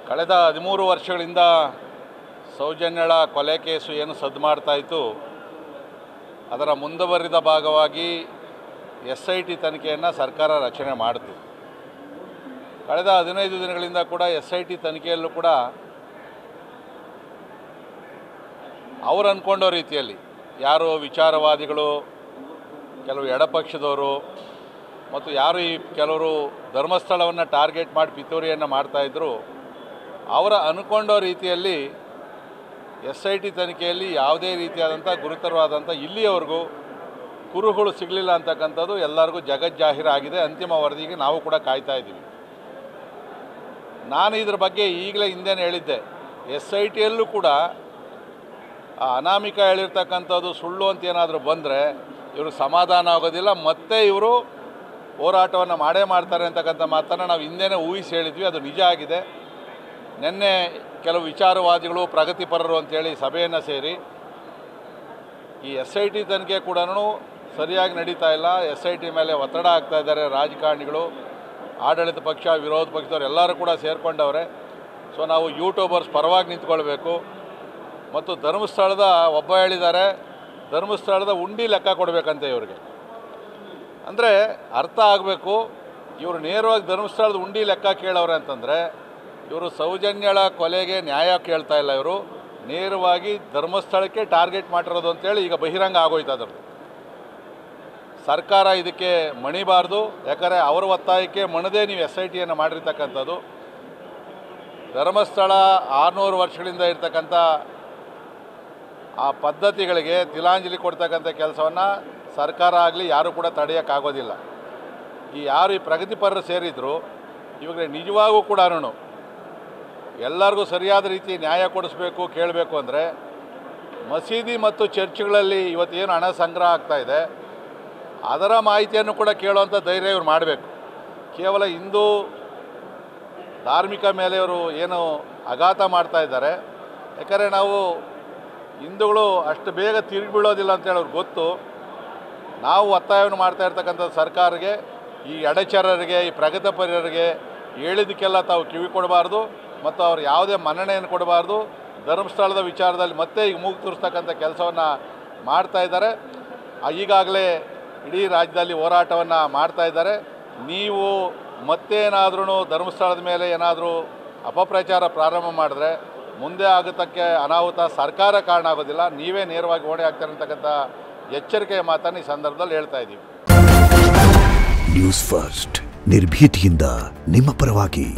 ಕಳೆದ 13 ವರ್ಷಗಳಿಂದ ಸೌಜನ್ಯಳ ಕೊಲೆ ಕೇಸು ಏನು ಸದ್ದು ಮಾಡ್ತಾ ಇತ್ತು, ಅದರ ಮುಂದುವರಿದ ಭಾಗವಾಗಿ SIT ತನಿಖೆಯನ್ನು ಸರ್ಕಾರ ರಚನೆ ಮಾಡಿತು. ಕಳೆದ 15 ದಿನಗಳಿಂದ ಕೂಡ SIT ತನಿಖೆಯಲ್ಲೂ ಕೂಡ ಅವರು ಅಂದ್ಕೊಂಡೋ ರೀತಿಯಲ್ಲಿ ಯಾರು ವಿಚಾರವಾದಿಗಳು, ಕೆಲವು ಎಡಪಕ್ಷದವರು ಮತ್ತು ಯಾರು ಈ ಕೆಲವರು ಧರ್ಮಸ್ಥಳವನ್ನು ಟಾರ್ಗೆಟ್ ಮಾಡಿ ಪಿತೂರಿಯನ್ನು ಮಾಡ್ತಾಯಿದ್ರು, ಅವರ ಅಂದ್ಕೊಂಡೋ ರೀತಿಯಲ್ಲಿ SIT ತನಿಖೆಯಲ್ಲಿ ಯಾವುದೇ ರೀತಿಯಾದಂಥ ಗುರುತರವಾದಂಥ ಇಲ್ಲಿಯವರೆಗೂ ಕುರುಹುಗಳು ಸಿಗಲಿಲ್ಲ ಅಂತಕ್ಕಂಥದ್ದು ಎಲ್ಲರಿಗೂ ಜಗಜ್ಜಾಹೀರಾಗಿದೆ. ಅಂತಿಮ ವರದಿಗೆ ನಾವು ಕೂಡ ಕಾಯ್ತಾ ಇದ್ದೀವಿ. ನಾನು ಇದ್ರ ಬಗ್ಗೆ ಈಗಲೇ ಹಿಂದೆನೇ ಹೇಳಿದ್ದೆ, SITಯಲ್ಲೂ ಕೂಡ ಅನಾಮಿಕ ಹೇಳಿರ್ತಕ್ಕಂಥದ್ದು ಸುಳ್ಳು ಅಂತ ಏನಾದರೂ ಬಂದರೆ ಇವರು ಸಮಾಧಾನ ಆಗೋದಿಲ್ಲ, ಮತ್ತೆ ಇವರು ಹೋರಾಟವನ್ನು ಮಾಡೇ ಮಾಡ್ತಾರೆ ಅಂತಕ್ಕಂಥ ಮಾತನ್ನು ನಾವು ಹಿಂದೆನೇ ಊಹಿಸಿ ಹೇಳಿದ್ವಿ. ಅದು ನಿಜ ಆಗಿದೆ. ನಿನ್ನೆ ಕೆಲವು ವಿಚಾರವಾದಿಗಳು, ಪ್ರಗತಿಪರರು ಅಂತೇಳಿ ಸಭೆಯನ್ನು ಸೇರಿ ಈ SIT ತನಿಖೆ ಕೂಡ ಸರಿಯಾಗಿ ನಡೀತಾ ಇಲ್ಲ, SIT ಮೇಲೆ ಒತ್ತಡ ಆಗ್ತಾ ಇದ್ದಾರೆ ರಾಜಕಾರಣಿಗಳು, ಆಡಳಿತ ಪಕ್ಷ, ವಿರೋಧ ಪಕ್ಷದವರು ಎಲ್ಲರೂ ಕೂಡ ಸೇರಿಕೊಂಡವ್ರೆ. ಸೊ ನಾವು ಯೂಟ್ಯೂಬರ್ಸ್ ಪರವಾಗಿ ನಿಂತ್ಕೊಳ್ಬೇಕು. ಮತ್ತು ಧರ್ಮಸ್ಥಳದ ಒಬ್ಬ ಹೇಳಿದ್ದಾರೆ, ಧರ್ಮಸ್ಥಳದ ಉಂಡಿ ಲೆಕ್ಕ ಕೊಡಬೇಕಂತೆ ಇವ್ರಿಗೆ. ಅಂದರೆ ಅರ್ಥ ಆಗಬೇಕು, ಇವರು ನೇರವಾಗಿ ಧರ್ಮಸ್ಥಳದ ಉಂಡಿ ಲೆಕ್ಕ ಕೇಳವ್ರೆ ಅಂತಂದರೆ ಇವರು ಸೌಜನ್ಯಳ ಕೊಲೆಗೆ ನ್ಯಾಯ ಕೇಳ್ತಾ ಇಲ್ಲ, ಇವರು ನೇರವಾಗಿ ಧರ್ಮಸ್ಥಳಕ್ಕೆ ಟಾರ್ಗೆಟ್ ಮಾಡಿರೋದು ಅಂತೇಳಿ ಈಗ ಬಹಿರಂಗ ಆಗೋಯ್ತು. ಅದರದ್ದು ಸರ್ಕಾರ ಇದಕ್ಕೆ ಮಣಿಬಾರ್ದು. ಯಾಕಂದರೆ ಅವರ ಒತ್ತಾಯಕ್ಕೆ ಮಣದೇ ನೀವು SITಯನ್ನು ಮಾಡಿರ್ತಕ್ಕಂಥದ್ದು. ಧರ್ಮಸ್ಥಳ 600 ವರ್ಷಗಳಿಂದ ಇರ್ತಕ್ಕಂಥ ಆ ಪದ್ಧತಿಗಳಿಗೆ ತಿಲಾಂಜಲಿ ಕೊಡ್ತಕ್ಕಂಥ ಕೆಲಸವನ್ನು ಸರ್ಕಾರ ಆಗಲಿ ಯಾರೂ ಕೂಡ ತಡೆಯೋಕ್ಕಾಗೋದಿಲ್ಲ. ಯಾರು ಈ ಪ್ರಗತಿಪರರು ಸೇರಿದ್ರು, ಇವಾಗ ನಿಜವಾಗೂ ಕೂಡ ಎಲ್ಲರಿಗೂ ಸರಿಯಾದ ರೀತಿ ನ್ಯಾಯ ಕೊಡಿಸ್ಬೇಕು, ಕೇಳಬೇಕು ಅಂದರೆ ಮಸೀದಿ ಮತ್ತು ಚರ್ಚ್ಗಳಲ್ಲಿ ಇವತ್ತೇನು ಹಣ ಸಂಗ್ರಹ ಆಗ್ತಾಯಿದೆ ಅದರ ಮಾಹಿತಿಯನ್ನು ಕೂಡ ಕೇಳುವಂಥ ಧೈರ್ಯ ಇವರು ಮಾಡಬೇಕು. ಕೇವಲ ಹಿಂದೂ ಧಾರ್ಮಿಕ ಮೇಲೆ ಇವರು ಏನು ಆಘಾತ ಮಾಡ್ತಾ ಇದ್ದಾರೆ. ಯಾಕಂದರೆ ನಾವು ಹಿಂದೂಗಳು ಅಷ್ಟು ಬೇಗ ತಿರುಗಿ ಬೀಳೋದಿಲ್ಲ ಅಂತೇಳಿ ಅವ್ರಿಗೆ ಗೊತ್ತು. ನಾವು ಒತ್ತಾಯವನ್ನು ಮಾಡ್ತಾ ಇರ್ತಕ್ಕಂಥ ಸರ್ಕಾರಕ್ಕೆ, ಈ ಎಡಚರರಿಗೆ, ಈ ಪ್ರಗತಿಪರರಿಗೆ ಹೇಳಿದ್ದಕ್ಕೆಲ್ಲ ತಾವು ಕಿವಿ ಕೊಡಬಾರ್ದು ಮತ್ತು ಅವ್ರು ಯಾವುದೇ ಮನ್ನಣೆಯನ್ನು ಕೊಡಬಾರ್ದು. ಧರ್ಮಸ್ಥಳದ ವಿಚಾರದಲ್ಲಿ ಮತ್ತೆ ಈಗ ಮೂಗು ತೂರಿಸ್ತಕ್ಕಂಥ ಕೆಲಸವನ್ನು ಮಾಡ್ತಾ ಇದ್ದಾರೆ. ಈಗಾಗಲೇ ಇಡೀ ರಾಜ್ಯದಲ್ಲಿ ಹೋರಾಟವನ್ನು ಮಾಡ್ತಾ ಇದ್ದಾರೆ. ನೀವು ಮತ್ತೇನಾದ್ರೂ ಧರ್ಮಸ್ಥಳದ ಮೇಲೆ ಏನಾದರೂ ಅಪಪ್ರಚಾರ ಪ್ರಾರಂಭ ಮಾಡಿದ್ರೆ ಮುಂದೆ ಆಗತಕ್ಕೆ ಅನಾಹುತ ಸರ್ಕಾರ ಕಾರಣ ಆಗೋದಿಲ್ಲ, ನೀವೇ ನೇರವಾಗಿ ಹೊಣೆ ಆಗ್ತಾರೆ ಅಂತಕ್ಕಂಥ ಎಚ್ಚರಿಕೆಯ ಮಾತನ್ನು ಈ ಸಂದರ್ಭದಲ್ಲಿ ಹೇಳ್ತಾ ಇದ್ದೀವಿ. ನ್ಯೂಸ್ ಫಸ್ಟ್, ನಿರ್ಭೀತಿಯಿಂದ ನಿಮ್ಮ ಪರವಾಗಿ.